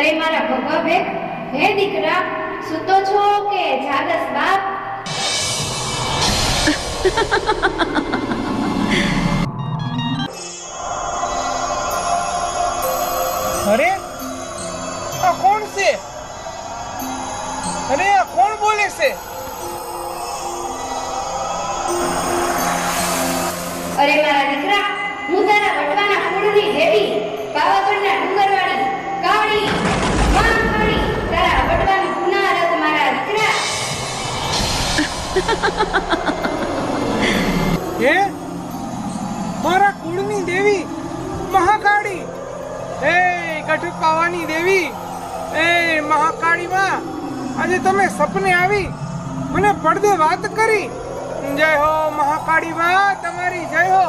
અરે મારા ભગવા બેગ, હે દીકરા, સૂતો છો કે જાગસ બાપ? અરે આ કોણ છે? અરે આ કોણ બોલે છે? અરે મારા દીકરા, હું તારા વટવાના કુળની દેવી, પાવાગઢના ડુંગરવાળી કાળી મહાકાળી, તારા વટવાની પુનારત મારા દીકરા. હે મારા કુળની દેવી મહાકાળી, એ ગઢ પાવાની દેવી, એ મહાકાળી માં, આજે તમે સપને આવી મને પડદે વાત કરી. જય હો મહાકાળી માં, તમારી જય હો.